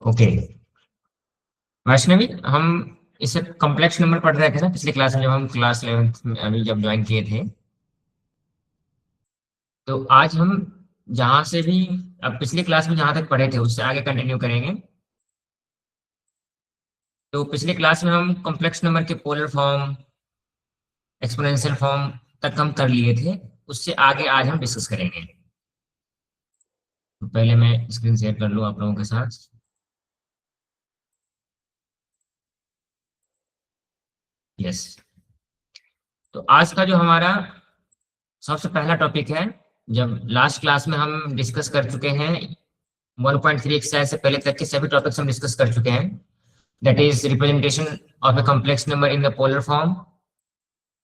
Okay Vaishnavi, हम इसे complex number पढ़ रहे थे ना पिछली क्लास में, जब हम क्लास 11th में अभी जब ज्वाइन किए थे। तो आज हम जहां से भी अब पिछली क्लास में जहां तक पढ़े थे उससे आगे कंटिन्यू करेंगे। तो पिछली क्लास में हम कॉम्प्लेक्स नंबर के पोलर फॉर्म, एक्सपोनेंशियल फॉर्म तक हम कर लिए थे। उससे आगे आज हम डिस्कस करेंगे। तो पहले मैं स्क्रीन शेयर कर लूँ आप लोगों के साथ। यस। तो आज का जो हमारा सबसे पहला टॉपिक है, जब लास्ट क्लास में हम डिस्कस कर चुके हैं 1.3 एक्सरसाइज से पहले तक के सभी टॉपिक्स हम डिस्कस कर चुके हैं। That is representation of a complex number in the polar form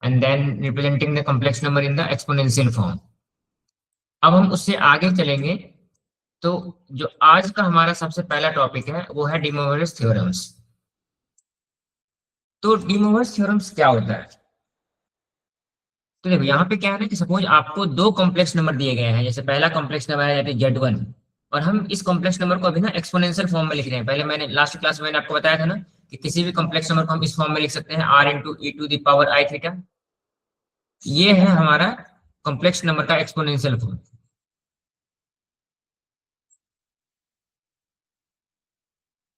and then representing the complex number in the exponential form. अब हम उससे आगे चलेंगे। तो जो आज का हमारा सबसे पहला टॉपिक है वो है डी मोवरस थ्योरम्स। तो डी मोवरस थ्योरम्स क्या होता है? तो देखो यहाँ पे क्या है ना कि सपोज आपको दो कॉम्प्लेक्स नंबर दिए गए हैं। जैसे पहला कॉम्प्लेक्स नंबर है Z1, और हम इस कॉम्प्लेक्स नंबर को अभी ना एक्सपोनेंशियल फॉर्म में लिख रहे हैं। पहले मैंने लास्ट क्लास में मैंने आपको बताया था ना कि किसी भी कॉम्प्लेक्स नंबर को हम इस फॉर्म में लिख सकते हैं, r × e⁻⁷ ये है हमारा कॉम्प्लेक्स नंबर का एक्सपोनेंशियल फॉर्म।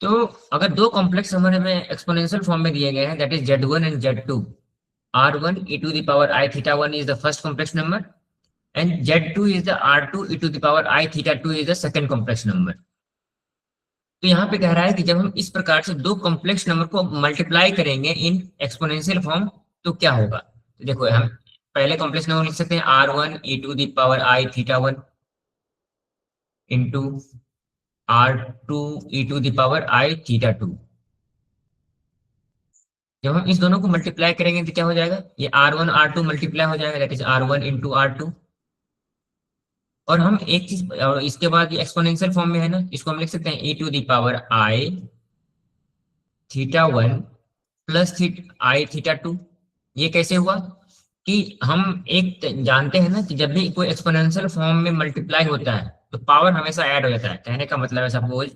तो अगर दो कॉम्प्लेक्स नंबर हमें एक्सपोनेंशियल फॉर्म में दिए गए हैं, that is Z1 and Z2, r1 e⁻⁷ is the first complex number and Z2 is the r2 e⁻⁷ is the second complex number। तो यहाँ पे कह रहा है कि जब हम इस प्रकार से दो कॉम्प्लेक्स नंबर को मल्टीप्लाई करेंगे इन एक्सपोनेंशियल फॉर्म तो क्या होगा। तो देखो हम पहले कॉम्प्लेक्स नंबर लिख सकते हैं r1 e⁻⁷ into r2 e⁻⁷ जब हम इस दोनों को मल्टीप्लाई करेंगे तो क्या हो जाएगा, ये r1 r2 मल्टीप्लाई हो जाएगा, that is r1 into r2। और हम एक चीज, और इसके बाद ये एक्सपोनेंशियल फॉर्म में है ना, इसको हम लिख सकते हैं e⁻⁷ प्लस i⁻²। ये कैसे हुआ कि हम एक जानते हैं ना कि जब भी कोई एक्सपोनेंशियल फॉर्म में मल्टीप्लाई होता है तो पावर हमेशा ऐड हो जाता है। कहने का मतलब है सपोज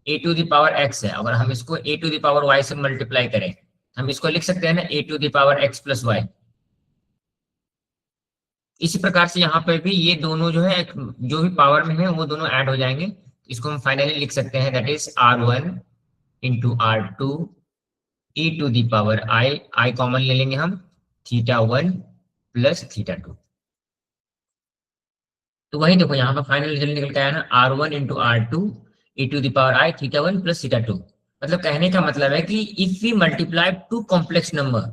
a⁻x है, अगर हम इसको a⁻y से मल्टीप्लाई करें, हम इसको लिख सकते हैं ना a⁻x + y। इसी प्रकार से यहाँ पर भी ये दोनों जो है जो भी पावर में है वो दोनों ऐड हो जाएंगे। इसको हम फाइनली लिख सकते हैं, that is r1 into r2 e⁻i common ले लेंगे हम, θ1 प्लस θ2। तो वही देखो यहाँ पर फाइनल रिजल्ट निकल के आया ना, r1 into r2 e⁻i θ1 plus θ2। मतलब कहने का मतलब है कि if we multiply two complex number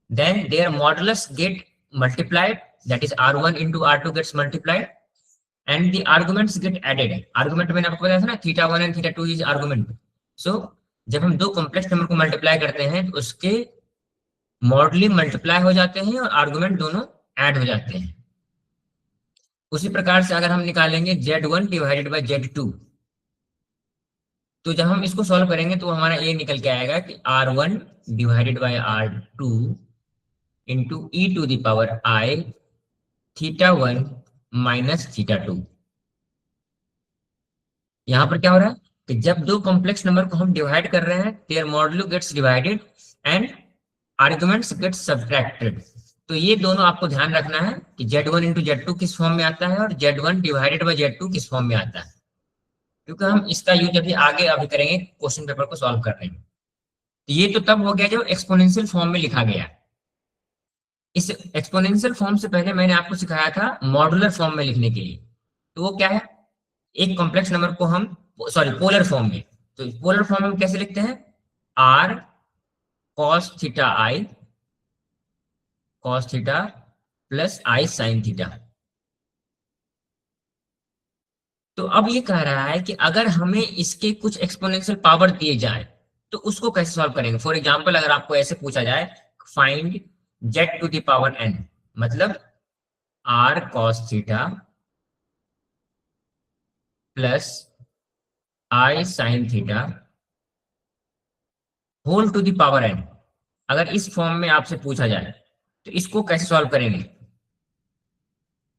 then their modulus get multiplied, that is r1 into r2 gets multiplied and the arguments get added। argument मैंने आपको बताया था ना, θ1 and θ2 is argument। so जब हम दो कॉम्प्लेक्स नंबर को मल्टीप्लाई करते हैं तो उसके मॉडुली मल्टीप्लाई हो जाते हैं और आर्गुमेंट दोनों ऐड हो जाते हैं। उसी प्रकार से अगर हम निकालेंगे Z1 डिवाइडेड बाय Z2, तो जब हम इसको सॉल्व करेंगे तो हमारा ये निकल के आएगा कि r1 divided by r2 into e⁻i θ1 minus θ2। यहां पर क्या हो रहा है कि जब दो कॉम्प्लेक्स नंबर को हम डिवाइड कर रहे हैं, their modulo gets divided and arguments gets subtracted. तो ये दोनों आपको ध्यान रखना है कि Z1 इंटू Z2 किस फॉर्म में आता है और Z1 डिवाइडेड बाय Z2 किस फॉर्म में आता है, क्योंकि हम इसका यूज अभी आगे करेंगे क्वेश्चन पेपर को सॉल्व कर रहे हैं। तो ये तो तब हो गया जब एक्सपोनेंशियल फॉर्म में लिखा गया। इस एक्सपोनेंशियल फॉर्म से पहले मैंने आपको सिखाया था मॉडुलर फॉर्म में लिखने के लिए। तो वो क्या है, एक कॉम्प्लेक्स नंबर को हम पोलर फॉर्म में, तो पोलर फॉर्म में हम कैसे लिखते हैं, r cos θ plus i sin θ। तो अब ये कह रहा है कि अगर हमें इसके कुछ एक्सपोनेंशियल पावर दिए जाए तो उसको कैसे सॉल्व करेंगे। फॉर एग्जाम्पल अगर आपको ऐसे पूछा जाए फाइंड z⁴n, मतलब r cos θ plus i sin θ whole to the power n, अगर इस फॉर्म में आपसे पूछा जाए तो इसको कैसे सॉल्व करेंगे।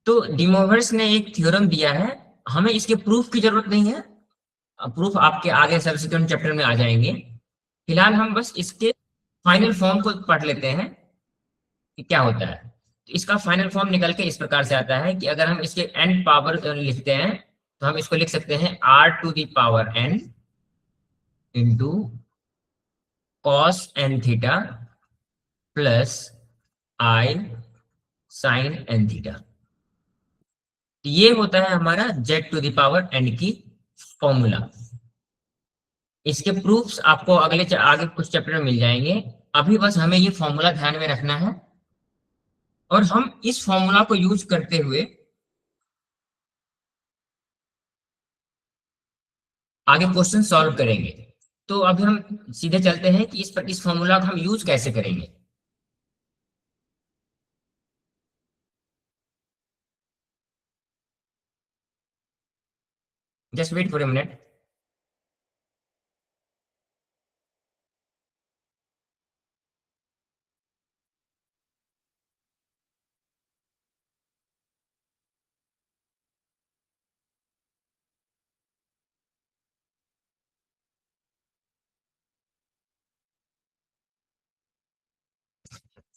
तो डी मोवरस ने एक थ्योरम दिया है, हमें इसके प्रूफ की जरूरत नहीं है, प्रूफ आपके आगे सब्सिक्वेंट चैप्टर में आ जाएंगे। फिलहाल हम बस इसके फाइनल फॉर्म को पढ़ लेते हैं कि क्या होता है। तो इसका फाइनल फॉर्म निकल के इस प्रकार से आता है कि अगर हम इसके n पावर लिखते हैं तो हम इसको लिख सकते हैं r⁴n into cos n theta plus i sin n theta. ये होता है हमारा z⁴n की फॉर्मूला। इसके प्रूफ्स आपको आगे कुछ चैप्टर में मिल जाएंगे। अभी बस हमें ये फॉर्मूला ध्यान में रखना है और हम इस फॉर्मूला को यूज करते हुए आगे क्वेश्चन सॉल्व करेंगे। तो अभी हम सीधे चलते हैं कि इस फॉर्मूला को हम यूज कैसे करेंगे। Just wait for a minute.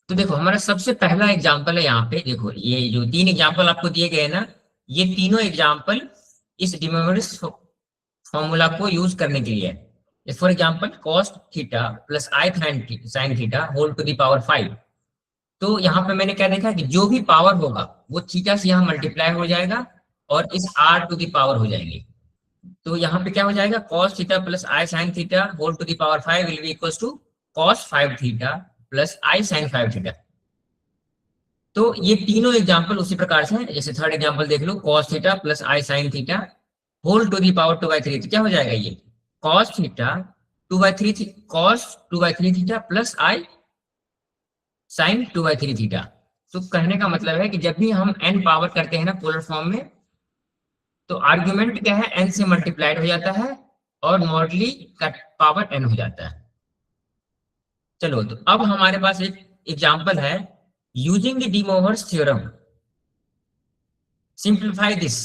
तो देखो हमारा सबसे पहला एग्जांपल है, यहाँ पे देखो ये जो तीन एग्जांपल आपको दिए गए ना, ये तीनों एग्जांपल इस डिमोवरिस फॉर्मूला को यूज करने के लिए है। For example cos theta plus i sin theta whole to the power 5। तो यहाँ पे मैंने क्या देखा कि जो भी पावर होगा वो थीटा से यहाँ मल्टीप्लाई हो जाएगा और इस r टू द पावर हो जाएंगे। तो यहाँ पे क्या हो जाएगा cos theta plus i sin theta whole to the power 5 will be equals to cos 5 theta plus i sin 5 theta. तो ये तीनों एग्जांपल उसी प्रकार से है। जैसे थर्ड एग्जांपल देख लो cos theta plus i sin theta whole to the power 2/3। तो क्या हो जाएगा ये cos theta 2/3 cos 2/3 theta plus i sin 2/3 theta. तो कहने का मतलब है कि जब भी हम n पावर करते हैं ना पोलर फॉर्म में, तो आर्ग्यूमेंट क्या है n से मल्टीप्लाइड हो जाता है और मॉडली का पावर n हो जाता है। चलो तो अब हमारे पास एक एग्जांपल है using the De Moivre's theorem simplify this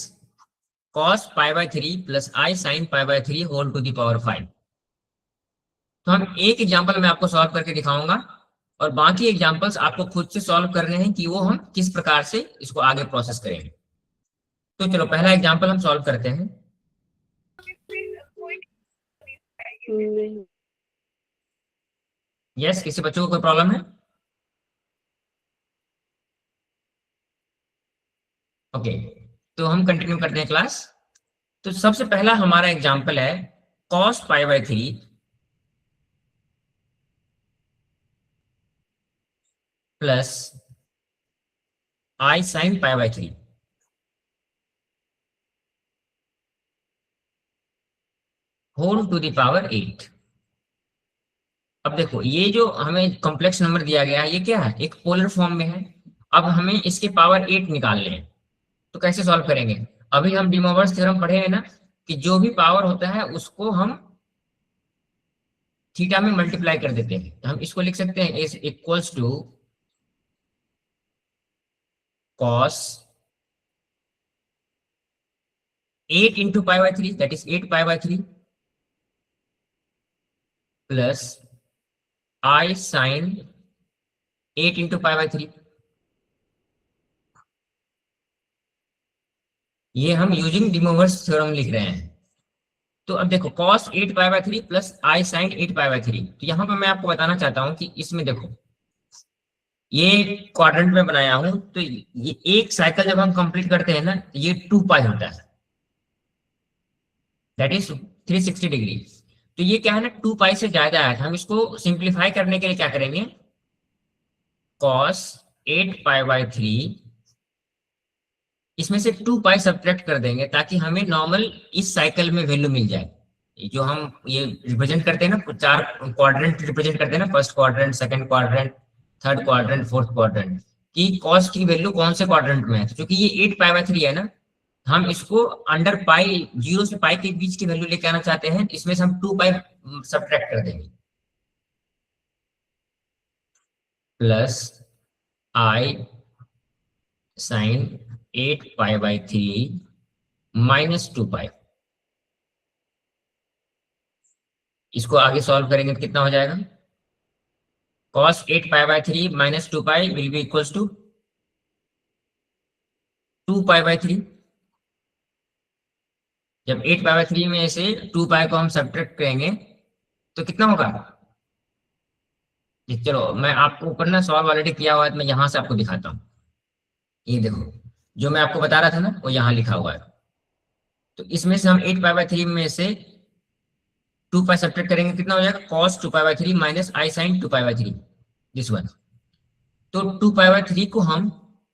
cos π/3 plus i sin π/3 whole to the power 5। तो हम एक एग्जांपल मैं आपको सॉल्व करके दिखाऊंगा और बाकी एग्जांपल्स आपको खुद से सॉल्व करने हैं कि वो हम किस प्रकार से इसको आगे प्रोसेस करेंगे। तो चलो पहला एग्जांपल हम सॉल्व करते हैं। यस, किसी बच्चों को कोई प्रॉब्लम है? ओके, तो हम कंटिन्यू करते हैं क्लास। तो सबसे पहला हमारा एग्जांपल है cos π/3 plus i sin π/3 whole to the power 8। अब देखो ये जो हमें कॉम्प्लेक्स नंबर दिया गया है ये क्या है, एक पोलर फॉर्म में है। अब हमें इसके पावर 8 निकालने हैं। तो कैसे सॉल्व करेंगे? अभी हम डी मोवर्स थ्योरम पढ़े हैं ना कि जो भी पावर होता है उसको हम थीटा में मल्टीप्लाई कर देते हैं। तो हम इसको लिख सकते हैं is equals to cos 8 into π/3 that is 8 π/3 plus i sine 8 into π/3। ये हम यूजिंग डी मोवर्स थ्योरम लिख रहे हैं। तो अब देखो cos 8 π/3 प्लस i साइन 8 π/3। तो यहाँ पर मैं आपको बताना चाहता हूँ कि इसमें देखो ये क्वाड्रेंट में बनाया हूं, तो ये एक साइकिल जब हम कंप्लीट करते हैं ना ये 2 पाई होता है, दैट इज 360 डिग्री। तो ये क्या है ना 2 पाई से ज्यादा है। हम इसको सिंप्लीफाई करने के लिए क्या करेंगे, cos 8 π/3 इसमें से 2 पाई सब्ट्रैक्ट कर देंगे ताकि हमें नॉर्मल इस साइकिल में वैल्यू मिल जाए। जो हम ये रिप्रेजेंट करते हैं ना, चार क्वाड्रेंट रिप्रेजेंट करते हैं ना, first quadrant, second quadrant, third quadrant, fourth quadrant, कि कॉस्ट की वैल्यू कौन से क्वाड्रेंट में है। तो क्योंकि ये 8 π/3 है ना, हम इसको अंडर पाई 0 से पाई के बीच की वैल्यू लेके आना चाहते हैं, इसमें से हम 2 पाई सब्ट्रैक्ट कर देंगे प्लस i साइन 8 π/3 -2 पाई। इसको आगे सॉल्व करेंगे तो कितना हो जाएगा, cos 8 pi by 3 minus 2 pi will be equals to 2 pi by 3। जब 8 पाई बाय 3 में से 2 पाई को हम सब्ट्रैक्ट करेंगे तो कितना होगा, ये चलो मैं आपको ऊपर ना सॉल्व ऑलरेडी किया हुआ है तो मैं यहाँ से आपको दिखाता हूँ। ये देखो जो मैं आपको बता रहा था ना वो यहाँ लिखा हुआ है। तो इसमें से हम 8 पाई बाय 3 में से 2 पाई सब्ट्रैक्ट करेंगे कितना हो जाएगा, cos 2 pi by 3 minus i sine 2 pi by 3, this one. तो 2 पाई बाय 3 को हम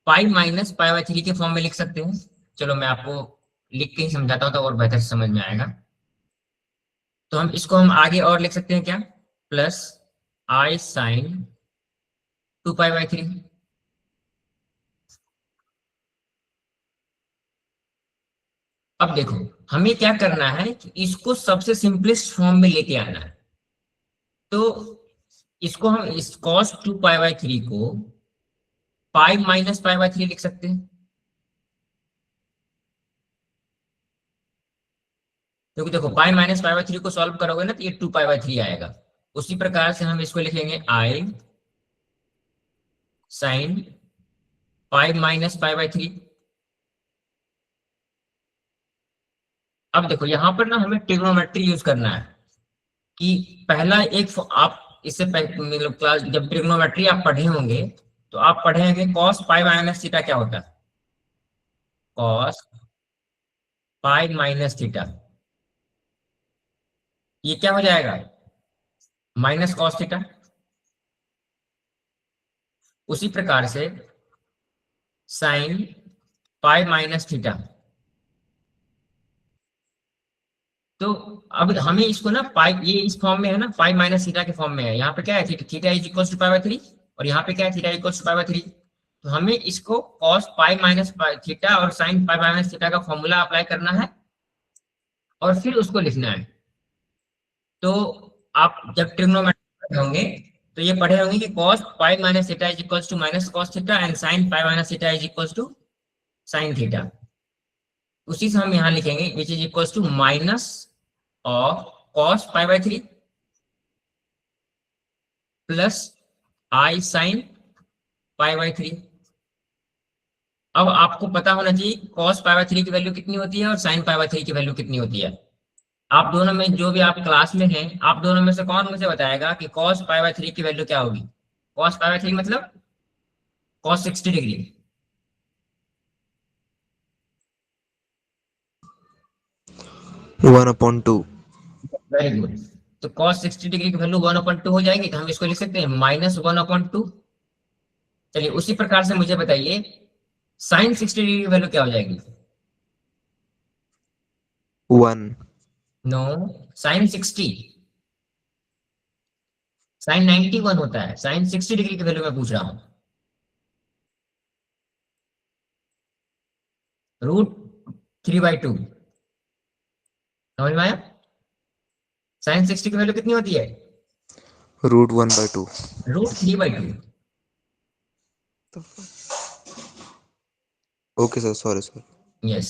पाई माइनस पाई बाय 3 के फॉर्म में लिख सकते हैं। चलो मैं आपको लिख के ही समझाता हूँ तो और बेहतर समझ में आएगा। तो हम आगे और लिख सकते हैं क्या, plus i sine 2 pi by 3। अब देखो हमें क्या करना है कि इसको सबसे सिंपलेस्ट फॉर्म में लेके आना है। तो इसको हम इस cos 2 पाई बाय 3 को पाई माइनस पाई बाय 3 लिख सकते हैं, क्योंकि देखो पाई माइनस पाई बाय 3 को सॉल्व करोगे ना तो ये 2 पाई बाय 3 आएगा। उसी प्रकार से हम इसको लिखेंगे i sine pi minus pi by 3। अब देखो यहाँ पर ना हमें ट्रिग्नोमेट्री यूज करना है कि पहला आप इससे मतलब क्लास जब ट्रिग्नोमेट्री आप पढ़े होंगे तो आप पढ़े होंगे कॉस पाई माइनस थीटा क्या होता है, कॉस पाई माइनस थीटा, ये क्या हो जाएगा, माइनस कॉस थीटा। उसी प्रकार से साइन पाई माइनस थीटा। तो अब हमें इसको ना पाई, ये इस फॉर्म में है ना, पाई माइनस थीटा के फॉर्म में है। यहाँ पे क्या है, theta is equal to pi by 3 और यहाँ पे क्या है, theta equal to pi by 3। तो हमें इसको कॉस पाई माइनस थीटा और साइन पाई माइनस थीटा का फॉर्मूला अप्लाई करना है और फिर उसको लिखना है। तो आप जब ट्रिग्नोमेट्री पढ़े होंगे तो ये पढ़े होंगे कि cos pi minus theta is equal to minus cos theta and sine pi minus theta is equal to sine theta. उसी से हम यहाँ लिखेंगे which is equal to minus of cos pi by 3 plus i sine pi by 3। अब आपको पता होना चाहिए कॉस पाई बाय 3 की वैल्यू कितनी होती है और साइन पाई बाय 3 की वैल्यू कितनी होती है। आप दोनों में जो भी आप क्लास में हैं, आप दोनों में से कौन मुझे बताएगा कि कॉस पाई बाय 3 की वैल्यू क्या होगी। कॉस पाई बाय 3 मतलब कॉस 60 डिग्री। 1/2। Very good. तो कॉस 60 डिग्री की वैल्यू 1/2 हो जाएगी तो हम इसको लिख सकते हैं -1/2। चलिए उसी प्रकार से मुझे बताइए साइन 60 डिग्री की वैल्यू क्या हो जाएगी। 1। नो, साइन 60, साइन 91 होता है, साइन 60 डिग्री की वैल्यू मैं पूछ रहा हूँ। √3/2 समझ में आया। साइन 60 की वैल्यू कितनी होती है, √1/2। √3/2। Okay sir, sorry. Yes.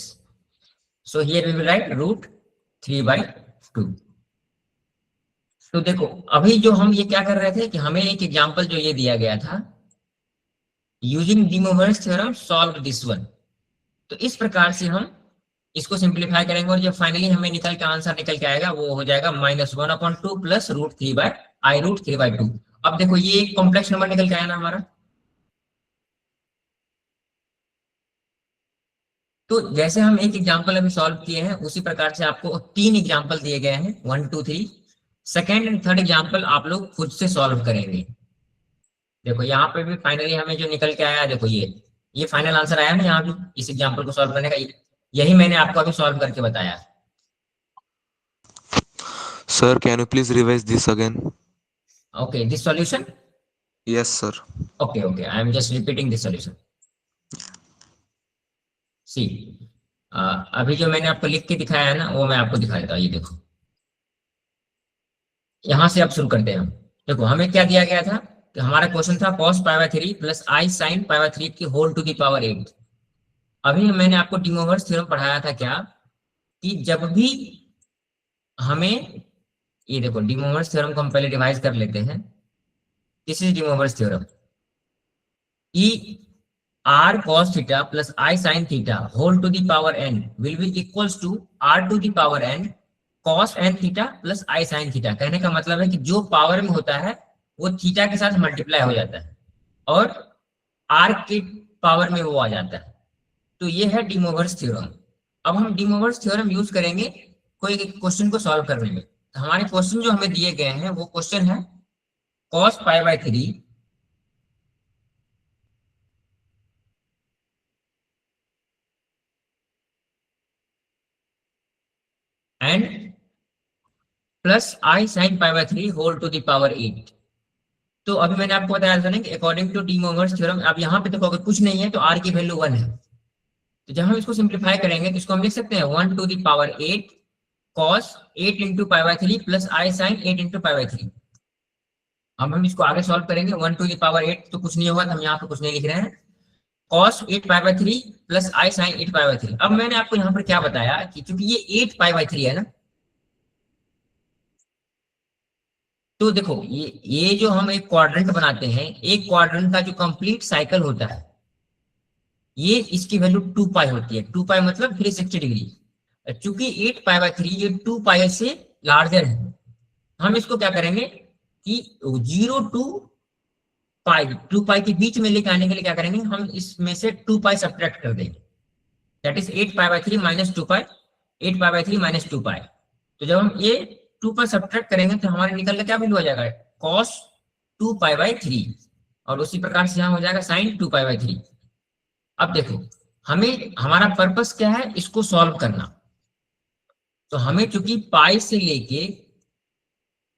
So here we will write √3/2। तो देखो अभी जो हम ये क्या कर रहे थे कि हमें एक एग्जांपल जो ये दिया गया था, using De Moivre's theorem solve this one. तो इस प्रकार से हम इसको सिंप्लीफाई करेंगे और जब फाइनली हमें निकल के आंसर निकल के आएगा वो हो जाएगा -1/2 प्लस √3/2। अब देखो ये एक कॉम्प्लेक्स नंबर निकल के आया ना हमारा। तो जैसे हम एक एग्जांपल अभी सॉल्व किए हैं उसी प्रकार से आपको 3 एग्जांपल दिए गए हैं, 1 2 3। सेकेंड एंड थर्ड एग्जांपल आप लोग खुद से सॉल्व करेंगे। देखो यहाँ पे भी फाइनली हमें जो निकल के आया, देखो ये फाइनल आंसर आया ना यहाँ भी इस एग्जांपल को सॉल्व करने का। यही मैंने आपको अभी सॉल्व करके बताया। Sir, can you please revise this again? Okay, this solution. Yes, sir. Okay I am just repeating this solution. See अभी जो मैंने आपको लिख के दिखाया है ना वो मैं आपको दिखा देता हूँ। ये देखो यहाँ से अब शुरू करते हैं हम। देखो हमें क्या दिया गया था कि हमारा क्वेश्चन था cos पाई/3 प्लस आई साइन पाई/3 की होल टू दी पावर 8। अभी मैंने आपको डी मोइरस थ्योरम पढ़ाया था क्या कि जब भी हमें ये देखो डी मोवर्स थ्योरम को हम पहले रिवाइज कर लेते हैं। This is D Moivre's theorem. E r cos theta plus I sin theta whole to the power n will be equals to r to the power n cos n theta plus I sin theta। कहने का मतलब है कि जो power में होता है वो थीटा के साथ मल्टीप्लाई हो जाता है और r के पावर में वो आ जाता है। तो ये है डी मोवर्स थ्योरम। अब हम डी मोवर्स थ्योरम यूज करेंगे कोई क्वेश्चन को सॉल्व करने में। तो हमारे क्वेश्चन जो हमें दिए गए हैं वो क्वेश्चन है cos π/3 and plus I sin π/3 whole to the power 8। तो अभी मैंने आपको बताया था ना कि according to De Moivre's theorem, अब यहाँ पे देखो अगर कुछ नहीं है तो r की वैल्यू 1 है। तो जब हम इसको सिंप्लीफाई करेंगे तो इसको हम लिख सकते हैं 1 to the power 8 cos 8 into π/3 plus I sin 8 into π/3। अब हम इसको आगे सॉल्व करेंगे। 1 टू द पावर 8 तो कुछ नहीं होगा, तो हम यहाँ पे कुछ नहीं लिख रहे हैं। cos 8 π/3 plus I sin 8 π/3। अब मैंने आपको यहाँ पर क्या बताया कि चूंकि ये 8 π/3 है ना, तो देखो ये जो हम एक क्वाड्रेंट बनाते हैं, एक क्वाड्रेंट का जो कंप्लीट साइकिल होता है ये इसकी वैल्यू 2 पाई होती है। 2 पाई मतलब 360 डिग्री। चूंकि 8 π/3 ये 2 पाई से लार्जर है, हम इसको क्या करेंगे कि 0 टू पाई 2 पाई के बीच में लेके आने के लिए क्या करेंगे, हम इसमें से 2 पाई सब्ट्रैक्ट कर देंगे। That is 8 π/3 minus 2 pi, 8 π/3 minus 2 pi. तो जब हम ये 2 पर सब्ट्रैक्ट करेंगे तो हमारे निकल के क्या वैल्यू आ जाएगा, cos 2 π/3। और उसी प्रकार से यहाँ हो जाएगा sin 2 π/3। अब देखो हमें हमारा पर्पस क्या है, इसको सॉल्व करना। तो हमें चूंकि पाई से लेके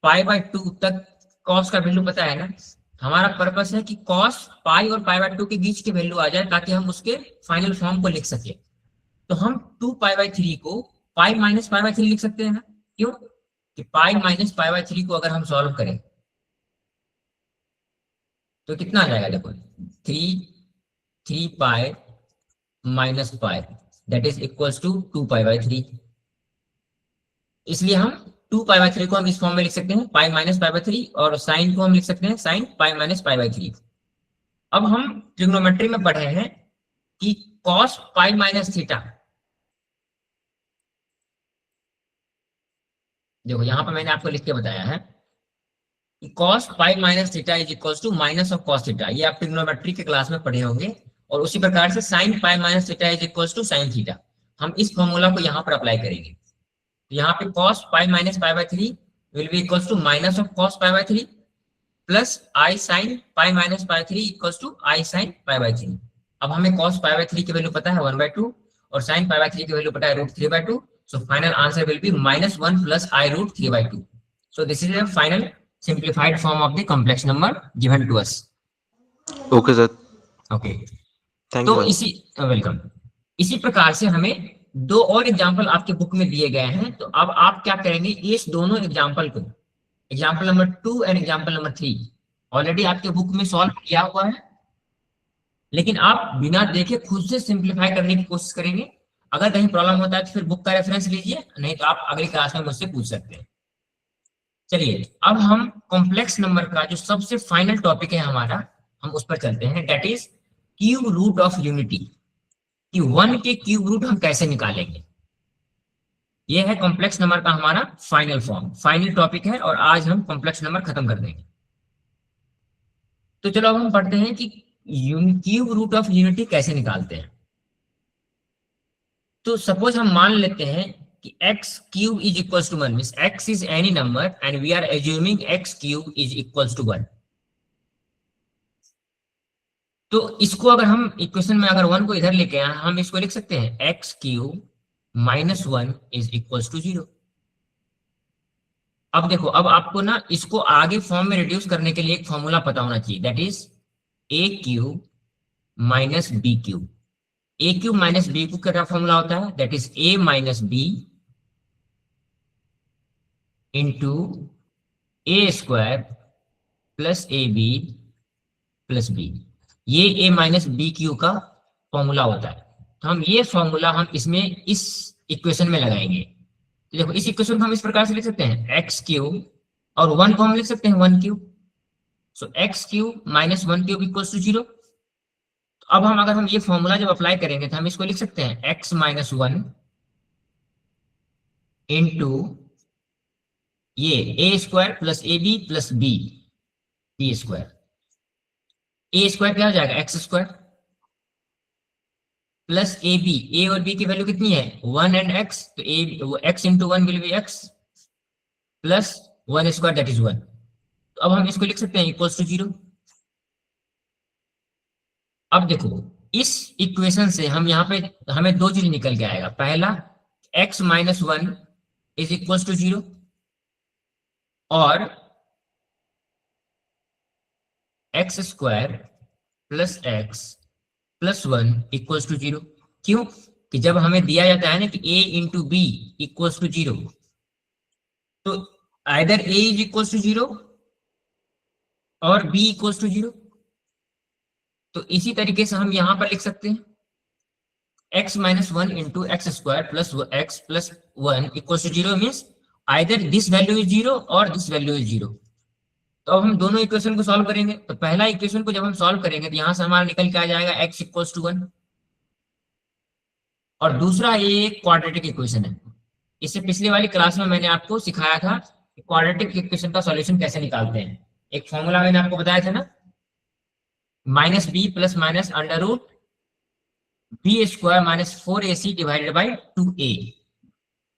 π/2 तक cos का वैल्यू पता है ना, हमारा पर्पस है कि cos पाई और π/2 के बीच की वैल्यू आ जाए ताकि हम उसके फाइनल फॉर्म को लिख सके। तो हम 2 π/3 को पाई माइनस π/3 लिख सकते हैं ना। क्यों कि पाई माइनस π/3 को अगर हम सॉल्व करें तो कितना आ जाएगा, देखो 3 pi minus pi that is equals to 2 π/3। इसलिए हम 2 π/3 को हम इस फॉर्म में लिख सकते हैं पाई माइनस π/3, और साइन को हम लिख सकते हैं साइन पाई माइनस π/3। अब हम ट्रिग्नोमेट्री में पढ़े हैं कि cos पाई माइनस थीटा, देखो यहाँ पर मैंने आपको लिख के बताया है कि cos pi minus theta is equals to minus of cos theta. ये आप ट्रिग्नोमेट्री के क्लास में पढ़े होंगे। और उसी प्रकार से sin pi minus theta is equals to sin theta. हम इस फॉर्मूला को यहाँ पर अप्लाई करेंगे। तो यहाँ पे cos pi minus π/3 will be equals to minus of cos π/3 plus I sin pi minus π/3 equals to I sin π/3। अब हमें cos π/3 की वैल्यू पता है 1/2 और sin π/3 की वैल्यू पता है √3/2। So final answer will be -1 plus I √3/2. So this is a final simplified form of the complex number given to us. Okay sir. Okay. Thank तो you. इसी वेलकम। इसी प्रकार से हमें दो और एग्जाम्पल आपके बुक में दिए गए हैं। तो अब आप क्या करेंगे, इस दोनों एग्जाम्पल को, example number 2 and example number 3 already आपके बुक में सॉल्व किया हुआ है, लेकिन आप बिना देखे खुद से सिंप्लीफाई करने की कोशिश करेंगे। अगर कहीं प्रॉब्लम होता है तो फिर बुक का रेफरेंस लीजिए, नहीं तो आप अगली क्लास में मुझसे पूछ सकते हैं। चलिए अब हम कॉम्प्लेक्स नंबर का जो सबसे फाइनल टॉपिक है हमारा, हम उस पर चलते हैं। That is cube root of unity, कि 1 के क्यूब रूट हम कैसे निकालेंगे। यह है कॉम्प्लेक्स नंबर का हमारा फाइनल फॉर्म, फाइनल टॉपिक है, और आज हम कॉम्प्लेक्स नंबर खत्म कर देंगे। तो चलो अब हम पढ़ते हैं कि क्यूब रूट ऑफ यूनिटी कैसे निकालते हैं। तो सपोज हम मान लेते हैं कि x cube is equals to 1, means x is any number and we are assuming x cube is equals to 1। तो इसको अगर हम इक्वेशन में अगर 1 को इधर लेके आए, हम इसको लिख सकते हैं x cube minus 1 is equals to 0। अब देखो, अब आपको ना इसको आगे फॉर्म में रिड्यूस करने के लिए एक फॉर्मूला पता होना चाहिए, that is a cube minus b cube. A cube minus b cube का क्या फॉर्मूला होता है, that is a minus b into a square plus a b plus b. ये ए माइनस बी क्यूब का formula होता है। तो हम ये फॉर्मूला हम इसमें इस इक्वेशन में लगाएंगे। देखो इस इक्वेशन को हम इस प्रकार से लिख सकते हैं एक्स क्यूब और 1 को हम लिख सकते हैं 1 cube. So x cube minus 1 cube equals to 0। तो अब हम अगर हम ये फॉर्मूला जब अप्लाई करेंगे तो हम इसको लिख सकते हैं एक्स माइनस 1 इंटू ये a square plus a b plus b square. A square क्या हो जाएगा x square plus a b, a और बी की वैल्यू कितनी है 1 एंड एक्स, तो a x into 1 will be x plus 1 square that is 1। तो अब हम इसको लिख सकते हैं इक्वल्स टू 0। अब देखो इस इक्वेशन से हम यहाँ पे हमें दो चीज निकल के आएगा। पहला x minus 1 is equals to 0 और x square plus x plus 1 equals to 0। क्यों कि जब हमें दिया जाता है ना कि a into b equals to 0, तो either a is equals to 0 और b इक्वल्स टू 0। तो इसी तरीके से हम यहां पर लिख सकते हैं x minus 1 into x square plus x plus 1 equals to 0 means either this value is 0 और दिस वैल्यू इज 0। तो अब हम दोनों इक्वेशन को सॉल्व करेंगे। तो पहला इक्वेशन को जब हम सॉल्व करेंगे तो यहां से हमारा निकल के आ जाएगा x इक्वल्स टू 1 और दूसरा ये एक क्वाड्रेटिक इक्वेशन है। इससे पिछले वाली क्लास में मैंने आपको सिखाया था कि क्वाड्रेटिक इक्वेशन का सॉल्यूशन कैसे निकालते हैं। एक फॉर्मूला मैंने आपको बताया था ना, minus b plus minus under root b square minus 4ac divided by 2a।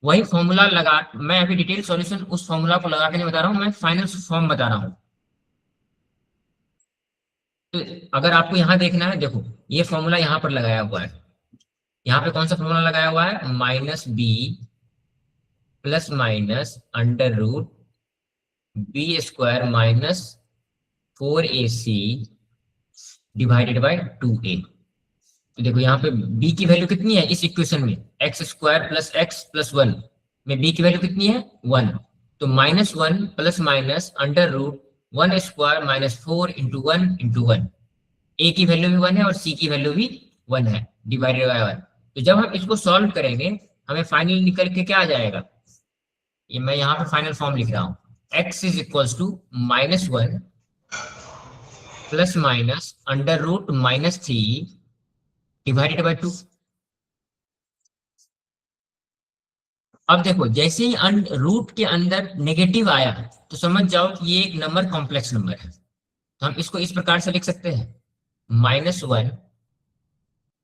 वही फॉर्मूला लगा, मैं अभी डिटेल सॉल्यूशन उस फॉर्मूला को लगा के नहीं बता रहा हूं, मैं फाइनल फॉर्म बता रहा हूं। तो अगर आपको यहां देखना है, देखो ये फॉर्मूला यहां पर लगाया हुआ है। यहाँ पे कौन सा फॉर्मूला लगाया हुआ है, minus b plus minus under root b square minus 4ac divided by 2a। तो देखो यहाँ पे b की वैल्यू कितनी है इस इक्वेशन में, x square plus x plus 1 में b की वैल्यू कितनी है 1। तो minus 1 plus minus under root 1 square minus 4 into 1 into 1। a की वैल्यू भी 1 है और c की वैल्यू भी 1 है डिवाइडेड बाई 1। तो जब हम इसको सॉल्व करेंगे हमें फाइनल निकल के क्या आ जाएगा, ये मैं यहाँ पे फाइनल फॉर्म लिख रहा हूँ, x is equals to minus 1 plus minus under root minus 3 divided by 2। अब देखो जैसे ही रूट के अंदर नेगेटिव आया तो समझ जाओ कि ये एक नंबर कॉम्प्लेक्स नंबर है। तो हम इसको इस प्रकार से लिख सकते हैं minus 1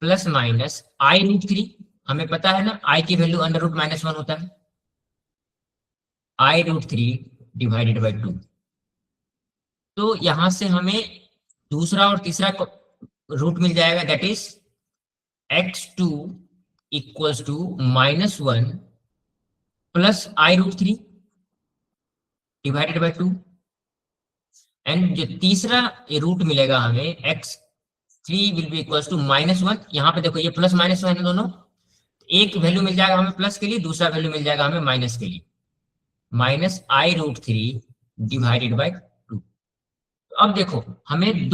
plus minus i root 3। हमें पता है ना आई की वैल्यू अंडर रूट माइनस 1 होता है, आई रूट 3 डिवाइडेड बाई 2। तो यहां से हमें दूसरा और तीसरा रूट मिल जाएगा, that is x2 equals to minus 1 plus i root 3 divided by 2। And जो तीसरा रूट मिलेगा हमें x3 will be equals to minus 1। यहाँ पे देखो ये प्लस माइनस 1 है दोनों, एक वैल्यू मिल जाएगा हमें प्लस के लिए, दूसरा वैल्यू मिल जाएगा हमें माइनस के लिए, minus i root 3 divided by 2। अब देखो हमें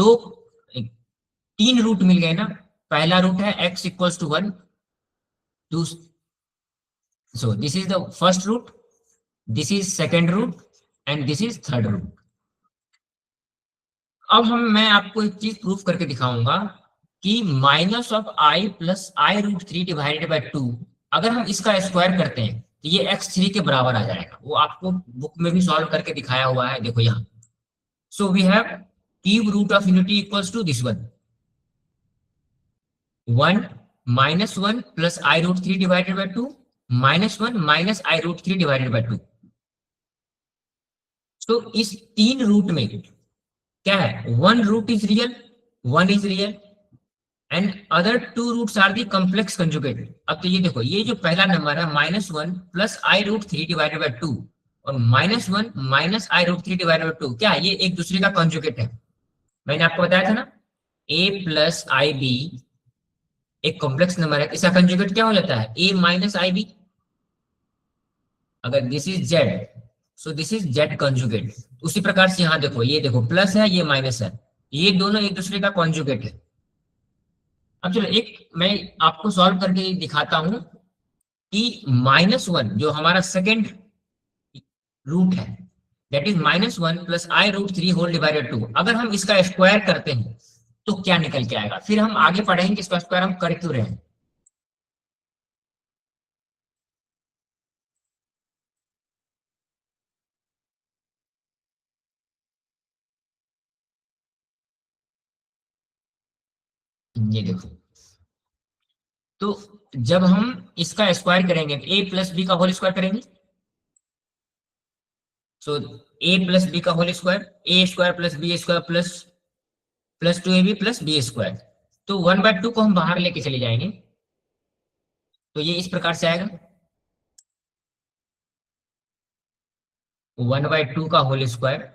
तीन रूट मिल गए ना। पहला रूट है x equals to 1, so this is the first root, this is second root and this is third root। अब मैं आपको एक चीज प्रूफ करके दिखाऊंगा कि minus of i plus i root 3 divided by 2 अगर हम इसका स्क्वायर करते हैं तो ये x3 के बराबर आ जाएगा। वो आपको बुक में भी सॉल्व करके दिखाया हुआ है, देखो यहाँ। So we have cube root of unity equals to this one, 1 minus 1 plus i root 3 divided by 2 minus 1 minus i root 3 divided by 2। तो इस तीन रूट में क्या है, one root is real, one is real and other two roots are the complex conjugate. अब तो ये देखो ये जो पहला नंबर है minus 1 plus i root 3 divided by 2 और minus 1 minus i root 3 divided by 2, क्या ये एक दूसरे का कंजुगेट है। मैंने आपको बताया था ना a प्लस आई बी एक कॉम्प्लेक्स नंबर है, इसका कंजुगेट क्या हो जाता है a माइनस आई बी। अगर this is z so this is z conjugate. उसी प्रकार से यहाँ देखो ये देखो प्लस है ये माइनस है, ये दोनों एक दूसरे का कॉन्जुगेट है। अब चलो एक मैं आपको सॉल्व करके दिखाता हूं कि -1 जो हमारा सेकेंड रूट है, that is -1 plus i root 3 whole divided 2, अगर हम इसका स्क्वायर करते हैं तो क्या निकल के आएगा। फिर हम आगे पढ़ेंगे कि इसका स्क्वायर हम कर क्यों रहे हैं। ये देखो, तो जब हम इसका स्क्वायर करेंगे ए प्लस बी का होल स्क्वायर करेंगे, सो ए प्लस बी का whole square, a square plus b square plus 2ab plus b square, तो 1/2 को हम बाहर लेके चले जाएंगे, तो ये इस प्रकार से आएगा 1/2 का होल स्क्वायर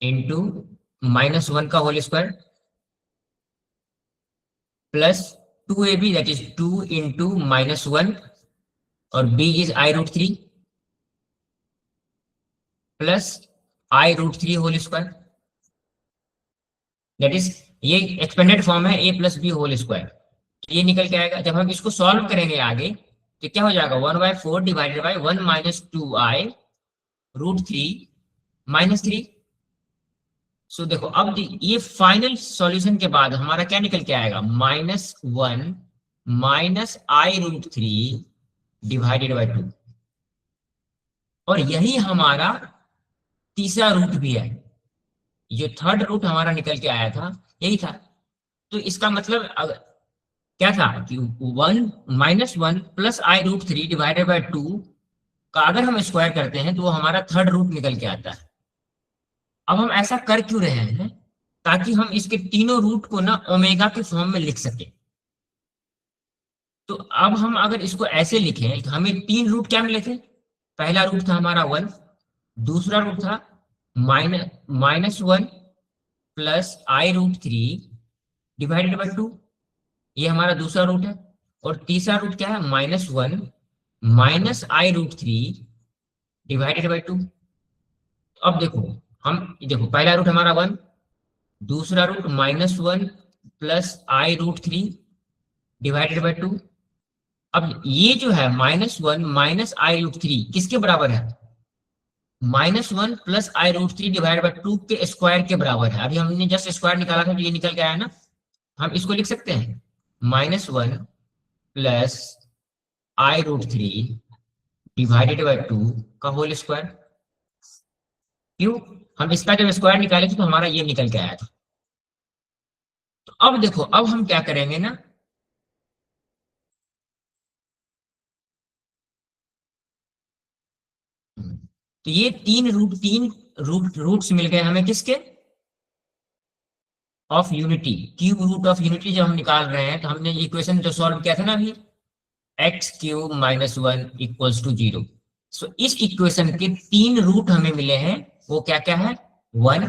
इंटू -1 का whole square plus 2ab that is 2 into -1 और b is i root 3 plus i root 3 whole square, that is ये एक्सपेंडेड फॉर्म है a plus b whole square. तो ये निकल के आएगा, जब हम इसको सॉल्व करेंगे आगे तो क्या हो जाएगा 1/4 divided by 1 minus 2i root 3 minus 3। So देखो अब ये फाइनल सॉल्यूशन के बाद हमारा क्या निकल के आएगा -1 minus i root 3 divided by 2, और यही हमारा तीसरा रूट भी है, जो थर्ड रूट हमारा निकल के आया था यही था। तो इसका मतलब क्या था कि 1 plus i root 3 divided by 2 का अगर हम स्क्वायर करते हैं तो वो हमारा थर्ड रूट निकल के आता है। अब हम ऐसा कर क्यों रहे हैं, ताकि हम इसके तीनों रूट को ना ओमेगा के फॉर्म में लिख सके। तो अब हम अगर इसको ऐसे लिखें तो हमें तीन रूट क्या मिले थे, पहला रूट था हमारा 1, दूसरा रूट था -1 plus i root 3 divided by 2, ये हमारा दूसरा रूट है, और तीसरा रूट क्या है -1 minus i root 3 divided by 2। अब देखो देखो पहला रूट हमारा 1, दूसरा root -1 plus i root 3 divided by 2। अब ये जो है -1 माइनस आई रूट 3 किसके बराबर है, -1 plus i root 3 divided by 2 के स्क्वायर के बराबर है। अभी हमने जस्ट स्क्वायर निकाला था तो ये निकल के आया ना, हम इसको लिख सकते हैं -1 plus i root 3 divided by 2 का होल स्क्वायर। क्यों, हम इसका जब स्क्वायर निकाले थे तो हमारा ये निकल के आया था। तो अब देखो, अब हम क्या करेंगे ना, तो ये तीन रूट्स मिल गए हमें किसके, of unity, cube root of unity जब हम निकाल रहे हैं तो हमने इक्वेशन जो सॉल्व किया था ना अभी, x³ - 1 इक्वल्स टू 0। सो इस इक्वेशन के तीन रूट हमें मिले हैं, वो क्या क्या है 1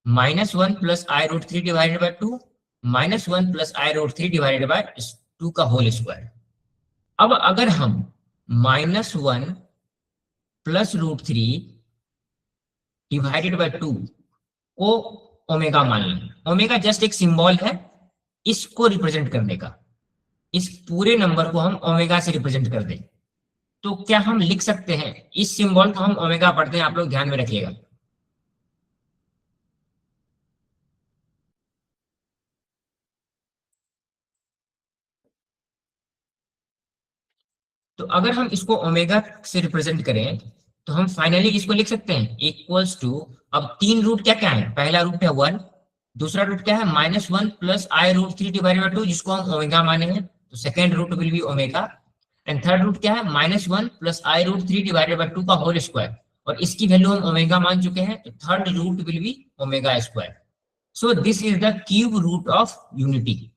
-1 plus i root 3 divided by 2 -1 plus i root 3 divided by 2 का होल स्क्वायर। अब अगर हम -1 प्लस रूट 3 डिवाइडेड बाई 2 को ओमेगा मान लें, ओमेगा जस्ट एक सिंबल है इसको रिप्रेजेंट करने का, इस पूरे नंबर को हम ओमेगा से रिप्रेजेंट कर दें, तो क्या हम लिख सकते हैं, इस सिंबल को हम ओमेगा पढ़ते हैं, आप लोग ध्यान में रखिएगा। तो अगर हम इसको ओमेगा से रिप्रेजेंट करें तो हम फाइनली इसको लिख सकते हैं इक्वल्स टू, अब तीन रूट क्या क्या है, पहला रूट है 1, दूसरा रूट क्या है -1 plus i root 3 divided by 2 जिसको हम ओमेगा माने हैं, तो second root will be omega, and third root क्या है -1 plus i root 3 divided by 2 का होल स्क्वायर, और इसकी वैल्यू हम ओमेगा मान चुके हैं, तो third root will be omega square. So this is the cube root of unity.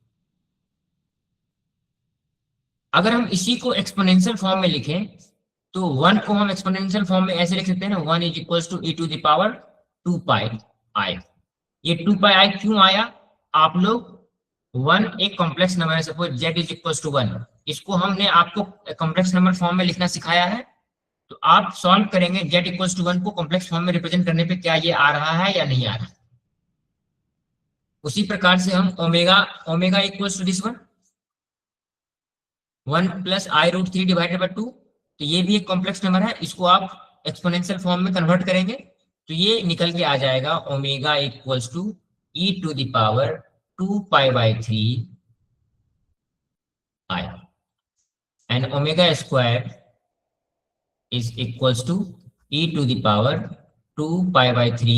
अगर हम इसी को एक्सपोनेंशियल फॉर्म में लिखें तो 1 को हम एक्सपोनेंशियल फॉर्म में ऐसे लिख सकते हैं ना, 1 is equals to e to the power 2 pi i। ये 2 पाई i क्यों आया, आप लोग 1 एक कॉम्प्लेक्स नंबर है, suppose z is equals to 1, इसको हमने आपको कॉम्प्लेक्स नंबर फॉर्म में लिखना सिखाया है, तो आप सॉल्व करेंगे z इक्वल्स टू 1 को कॉम्प्लेक्स फॉर्म में रिप्रेजेंट करने पे क्या ये आ रहा है या नहीं आ रहा है। उसी प्रकार से हम omega equals to this one, 1 plus i root 3 divided by 2, तो ये भी एक कॉम्प्लेक्स नंबर है, इसको आप एक्सपोनेंशियल फॉर्म में कन्वर्ट करेंगे तो ये निकल के आ जाएगा omega equals to e to the power 2 pi by 3 i, and omega square is equals to e to the power 2 pi by 3